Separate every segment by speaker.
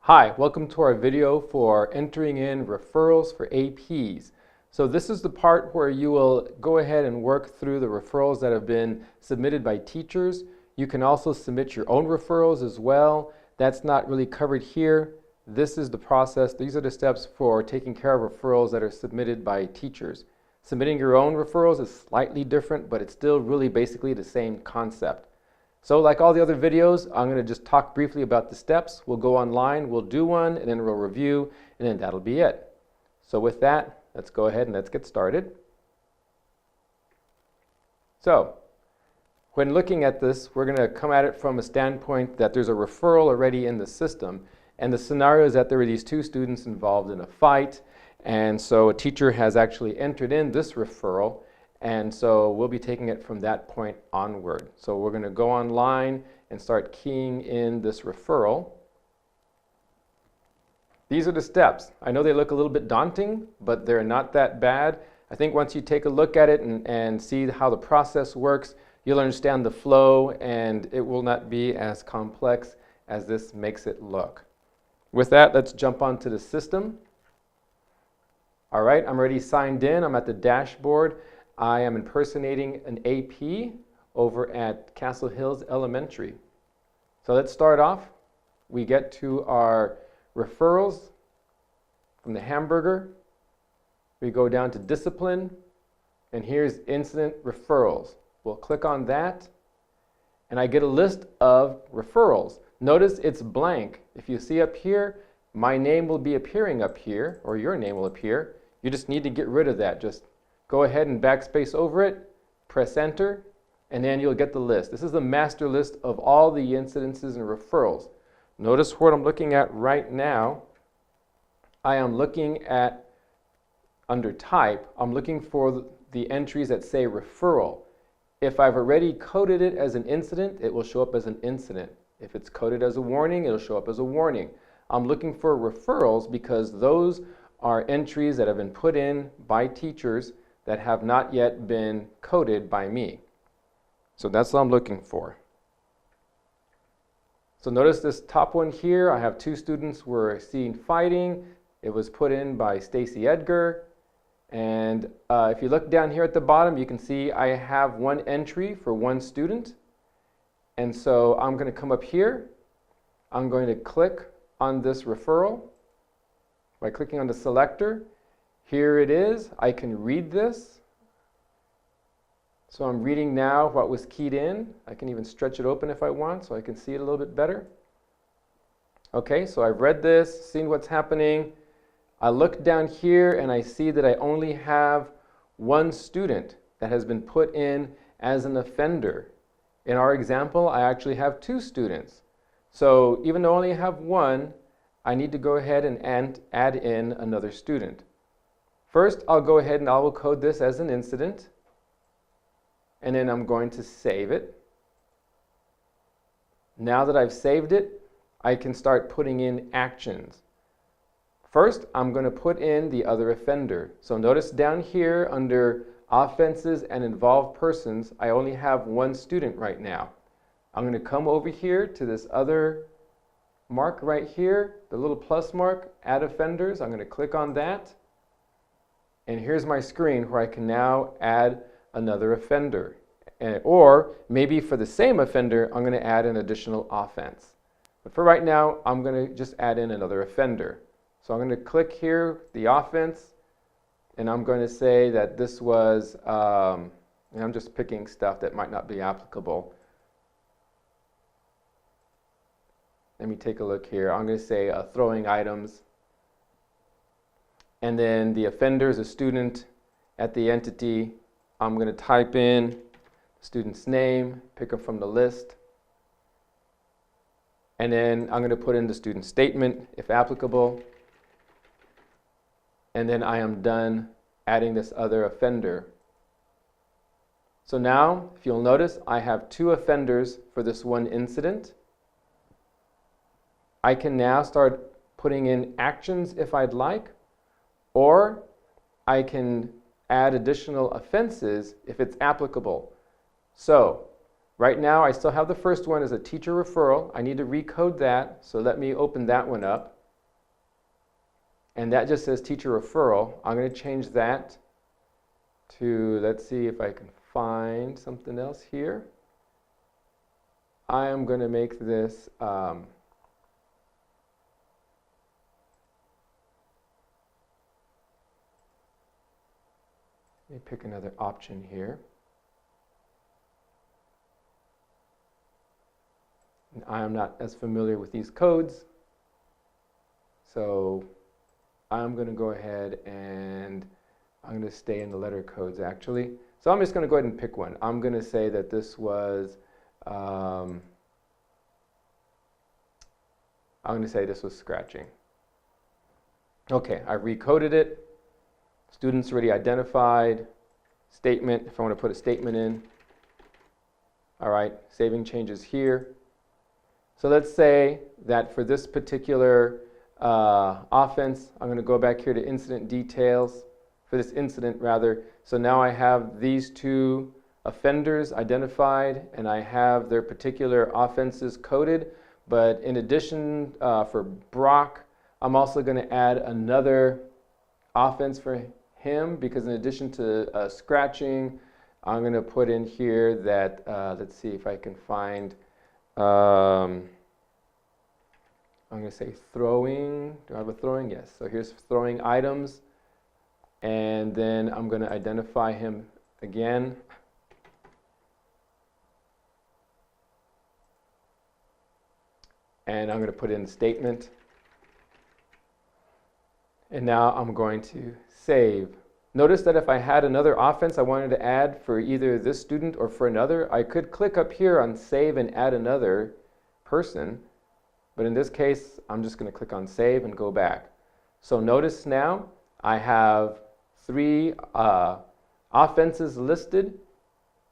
Speaker 1: Hi, welcome to our video for entering in referrals for APs. So this is the part where you will go ahead and work through the referrals that have been submitted by teachers. You can also submit your own referrals as well. That's not really covered here. This is the process. These are the steps for taking care of referrals that are submitted by teachers. Submitting your own referrals is slightly different, but it's still really basically the same concept. So like all the other videos, I'm going to just talk briefly about the steps. We'll go online, we'll do one, and then we'll review, and then that'll be it. So with that, let's go ahead and let's get started. So when looking at this, we're going to come at it from a standpoint that there's a referral already in the system, and the scenario is that there are these two students involved in a fight, and so a teacher has actually entered in this referral. And so we'll be taking it from that point onward. So we're going to go online and start keying in this referral. These are the steps. I know they look a little bit daunting, but they're not that bad. I think once you take a look at it and see how the process works, you'll understand the flow, and it will not be as complex as this makes it look. With that, let's jump onto the system. All right, I'm already signed in. I'm at the dashboard. I am impersonating an AP over at Castle Hills Elementary. So let's start off. We get to our referrals from the hamburger. We go down to discipline, and here's incident referrals. We'll click on that, and I get a list of referrals. Notice it's blank. If you see up here, my name will be appearing up here, or your name will appear. You just need to get rid of that. Just go ahead and backspace over it, press enter, and then you'll get the list. This is the master list of all the incidences and referrals. Notice what I'm looking at right now. I am looking at, under type, I'm looking for the entries that say referral. If I've already coded it as an incident, it will show up as an incident. If it's coded as a warning, it'll show up as a warning. I'm looking for referrals because those are entries that have been put in by teachers that have not yet been coded by me. So that's what I'm looking for. So notice this top one here, I have two students were seen fighting. It was put in by Stacy Edgar. And if you look down here at the bottom, you can see I have one entry for one student. And so I'm going to come up here. I'm going to click on this referral by clicking on the selector. Here it is. I can read this. So I'm reading now what was keyed in. I can even stretch it open if I want so I can see it a little bit better. Okay, so I've read this, seen what's happening. I look down here and I see that I only have one student that has been put in as an offender. In our example, I actually have two students. So even though I only have one, I need to go ahead and add in another student. First, I'll go ahead and I will code this as an incident, and then I'm going to save it. Now that I've saved it, I can start putting in actions. First, I'm going to put in the other offender. So notice down here under offenses and involved persons, I only have one student right now. I'm going to come over here to this other mark right here, the little plus mark, add offenders. I'm going to click on that. And here's my screen where I can now add another offender. Or maybe for the same offender, I'm going to add an additional offense. But for right now, I'm going to just add in another offender. So I'm going to click here, the offense, and I'm going to say that this was, and I'm just picking stuff that might not be applicable. Let me take a look here. I'm going to say throwing items. And then the offender is a student at the entity. I'm going to type in the student's name, pick up from the list. And then I'm going to put in the student statement, if applicable. And then I am done adding this other offender. So now, if you'll notice, I have two offenders for this one incident. I can now start putting in actions if I'd like. Or I can add additional offenses if it's applicable. So Right now, I still have the first one as a teacher referral. I need to recode that, so let me open that one up. And that just says teacher referral. I'm going to change that to, let's see if I can find something else here. I am going to make this let me pick another option here. And I am not as familiar with these codes, so I'm going to go ahead and I'm going to stay in the letter codes actually. So I'm just going to go ahead and pick one. I'm going to say that this was, I'm going to say this was scratching. Okay, I recoded it. Students already identified. Statement, if I want to put a statement in. All right, saving changes here. So let's say that for this particular offense, I'm going to go back here to incident details, for this incident rather. So now I have these two offenders identified and I have their particular offenses coded. But in addition, for Brock, I'm also going to add another offense for him, because in addition to scratching, I'm going to put in here that, let's see if I can find, I'm going to say throwing. Do I have a throwing? Yes. So here's throwing items. And then I'm going to identify him again. And I'm going to put in statement. And now I'm going to save. Notice that if I had another offense I wanted to add for either this student or for another, I could click up here on save and add another person. But in this case, I'm just going to click on save and go back. So notice now I have three offenses listed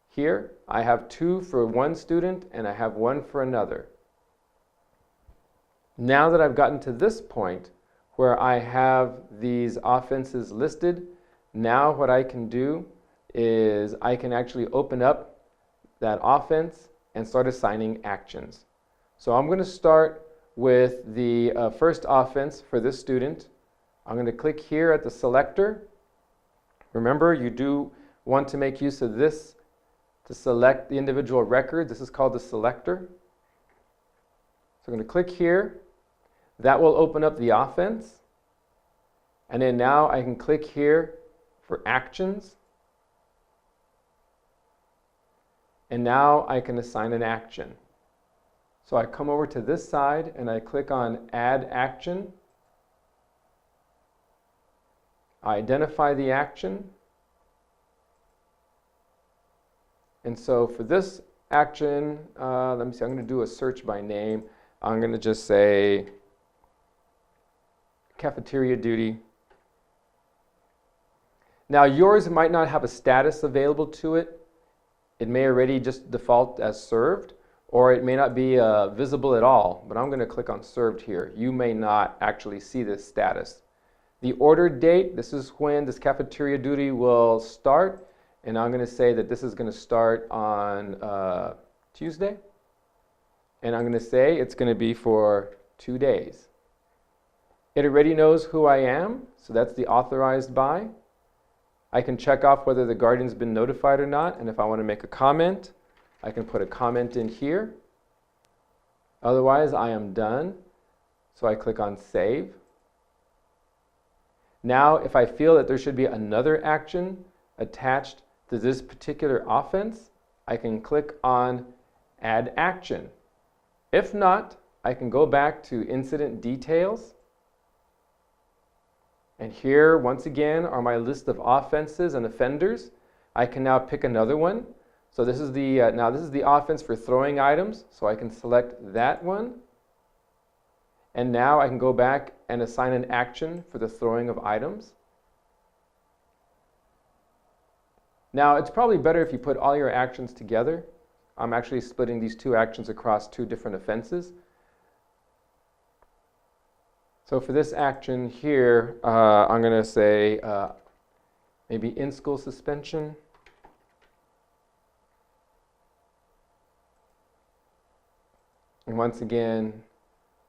Speaker 1: here. I have two for one student and I have one for another. Now that I've gotten to this point where I have these offenses listed, now what I can do is I can actually open up that offense and start assigning actions. So I'm going to start with the first offense for this student. I'm going to click here at the selector. Remember, you do want to make use of this to select the individual record. This is called the selector. So I'm going to click here. That will open up the offense. And then now I can click here for actions. And now I can assign an action. So I come over to this side and I click on Add Action. I identify the action. And so for this action, let me see, I'm going to do a search by name. I'm going to just say cafeteria duty. Now yours might not have a status available to it. It may already just default as served, or it may not be visible at all, but I'm going to click on served here. You may not actually see this status. The order date, this is when this cafeteria duty will start, and I'm going to say that this is going to start on Tuesday, and I'm going to say it's going to be for 2 days. It already knows who I am, so that's the authorized by. I can check off whether the guardian's been notified or not, and if I want to make a comment, I can put a comment in here. Otherwise, I am done. So I click on Save. Now, if I feel that there should be another action attached to this particular offense, I can click on Add Action. If not, I can go back to Incident Details. And here, once again, are my list of offenses and offenders. I can now pick another one. So this is the now this is the offense for throwing items. So I can select that one. And now I can go back and assign an action for the throwing of items. Now it's probably better if you put all your actions together. I'm actually splitting these two actions across two different offenses. So for this action here, I'm going to say maybe in-school suspension. And once again,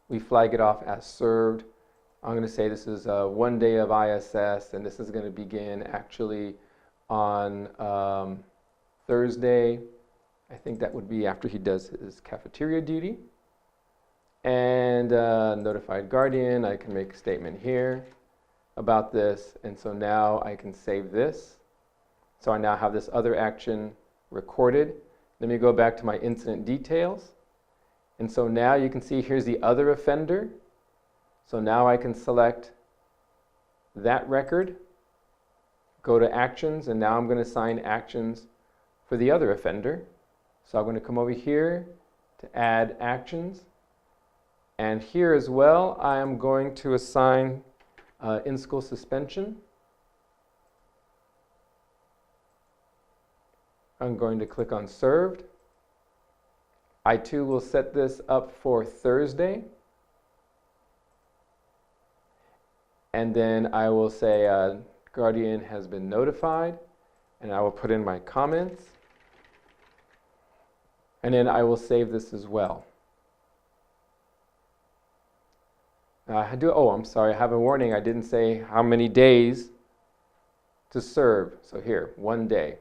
Speaker 1: we flag it off as served. I'm going to say this is 1 day of ISS, and this is going to begin actually on Thursday. I think that would be after he does his cafeteria duty. And notified guardian, I can make a statement here about this. And so now I can save this. So I now have this other action recorded. Let me go back to my incident details. And so now you can see here's the other offender. So now I can select that record, go to actions, and now I'm going to assign actions for the other offender. So I'm going to come over here to add actions. And here as well, I am going to assign in-school suspension. I'm going to click on served. I too will set this up for Thursday. And then I will say guardian has been notified, and I will put in my comments. And then I will save this as well. I'm sorry, I have a warning. I didn't say how many days to serve. So here, 1 day.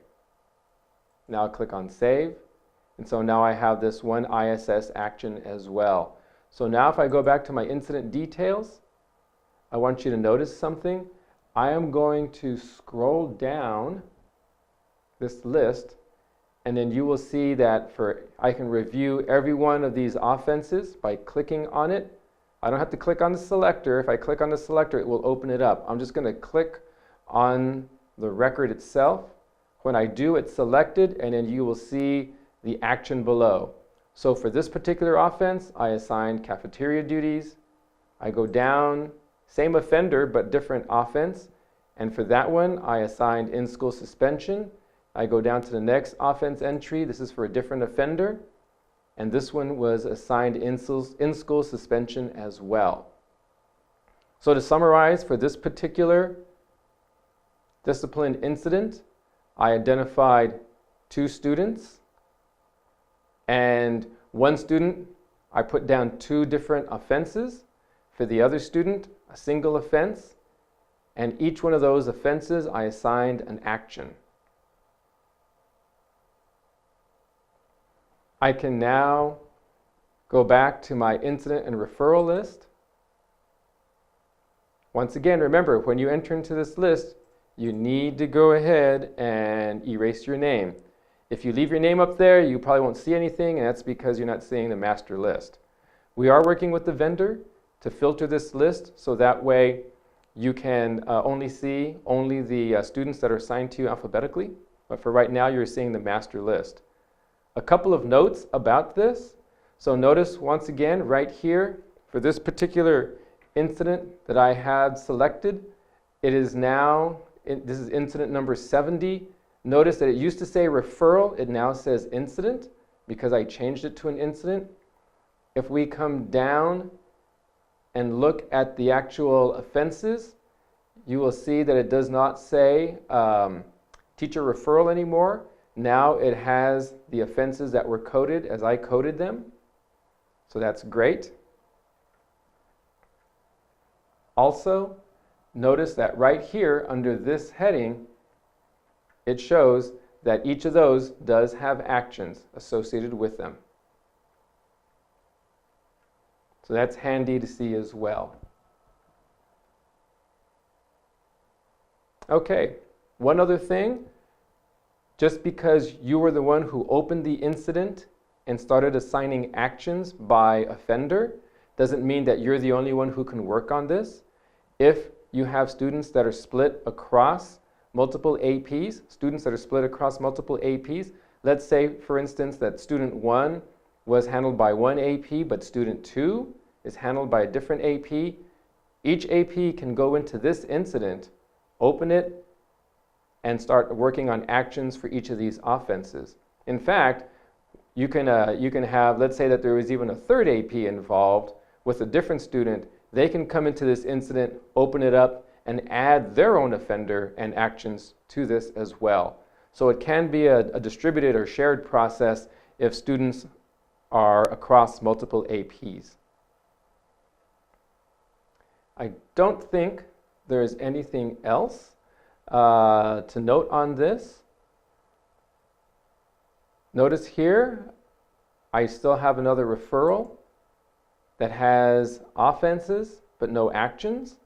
Speaker 1: Now I'll click on save. And so now I have this one ISS action as well. So now if I go back to my incident details, I want you to notice something. I am going to scroll down this list, and then you will see that I can review every one of these offenses by clicking on it. I don't have to click on the selector. If I click on the selector, it will open it up. I'm just going to click on the record itself. When I do, it's selected, and then you will see the action below. So for this particular offense, I assigned cafeteria duties. I go down, same offender, but different offense. And for that one, I assigned in-school suspension. I go down to the next offense entry. This is for a different offender. And this one was assigned in-school suspension as well. So to summarize, for this particular disciplined incident, I identified 2 students. And one student, I put down 2 different offenses. For the other student, a single offense. And each one of those offenses, I assigned an action. I can now go back to my incident and referral list. Once again, remember, when you enter into this list, you need to go ahead and erase your name. If you leave your name up there, you probably won't see anything, and that's because you're not seeing the master list. We are working with the vendor to filter this list, so that way you can only see the students that are assigned to you alphabetically. But for right now, you're seeing the master list. A couple of notes about this. So notice once again right here for this particular incident that I had selected, it is now, this is incident number 70. Notice that it used to say referral, it now says incident because I changed it to an incident. If we come down and look at the actual offenses, you will see that it does not say teacher referral anymore. Now it has the offenses that were coded as I coded them. So that's great. Also, notice that right here under this heading, it shows that each of those does have actions associated with them. So that's handy to see as well. Okay, one other thing. Just because you were the one who opened the incident and started assigning actions by offender doesn't mean that you're the only one who can work on this. If you have students that are split across multiple APs, let's say, for instance, that student 1 was handled by one AP, but student 2 is handled by a different AP. Each AP can go into this incident, open it, and start working on actions for each of these offenses. In fact, you can have, let's say that there was even a third AP involved with a different student. They can come into this incident, open it up, and add their own offender and actions to this as well. So it can be a distributed or shared process if students are across multiple APs. I don't think there is anything else to note on this. Notice here, I still have another referral that has offenses but no actions.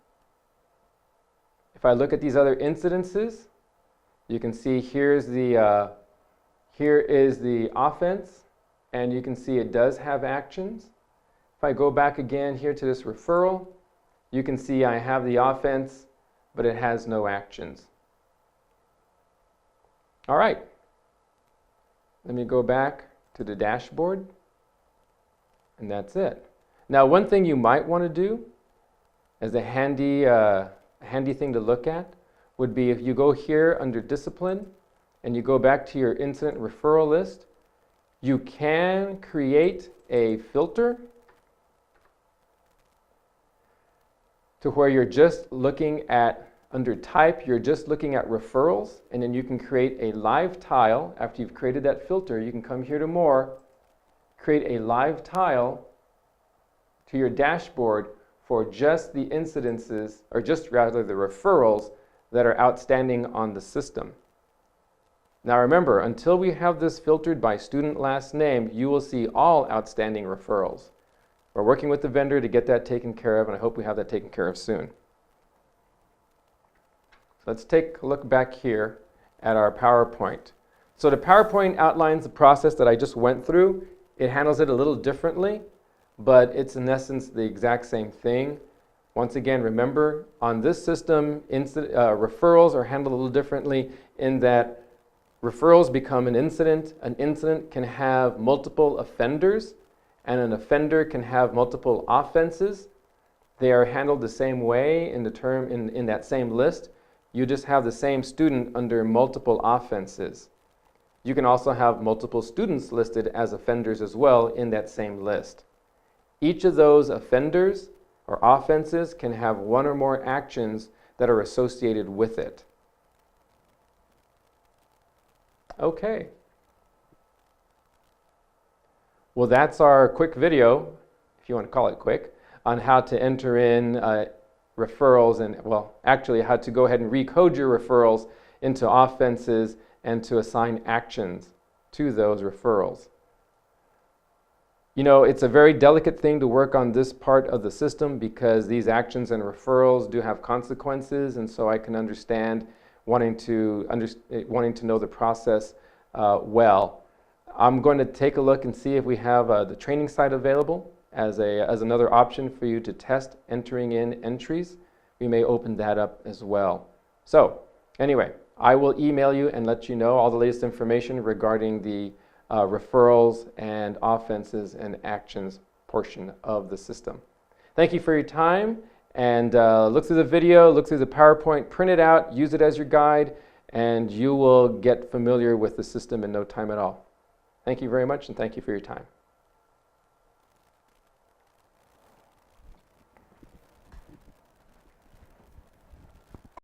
Speaker 1: If I look at these other incidences, you can see here is the offense, and you can see it does have actions. If I go back again here to this referral, you can see I have the offense, but it has no actions. All right. Let me go back to the dashboard, and that's it. Now, one thing you might want to do as a handy thing to look at would be if you go here under discipline and you go back to your incident referral list, you can create a filter to where you're just looking at, under type, you're just looking at referrals, and then you can create a live tile. After you've created that filter, you can come here to more, create a live tile to your dashboard for just the incidences, or just rather the referrals that are outstanding on the system. Now remember, until we have this filtered by student last name, you will see all outstanding referrals. We're working with the vendor to get that taken care of, and I hope we have that taken care of soon. Let's take a look back here at our PowerPoint. So the PowerPoint outlines the process that I just went through. It handles it a little differently, but it's in essence the exact same thing. Once again, remember, on this system, referrals are handled a little differently in that referrals become an incident. An incident can have multiple offenders, and an offender can have multiple offenses. They are handled the same way in that same list. You just have the same student under multiple offenses. You can also have multiple students listed as offenders as well in that same list. Each of those offenders or offenses can have one or more actions that are associated with it. Okay. Well, that's our quick video, if you want to call it quick, on how to enter in referrals and, well, actually how to go ahead and recode your referrals into offenses and to assign actions to those referrals. You know, it's a very delicate thing to work on this part of the system because these actions and referrals do have consequences, and so I can understand wanting to know the process well. I'm going to take a look and see if we have the training site available as another option for you to test entering in entries. We may open that up as well. So anyway, I will email you and let you know all the latest information regarding the referrals and offenses and actions portion of the system. Thank you for your time, and look through the video, look through the PowerPoint, print it out, use it as your guide, and you will get familiar with the system in no time at all. Thank you very much, and thank you for your time.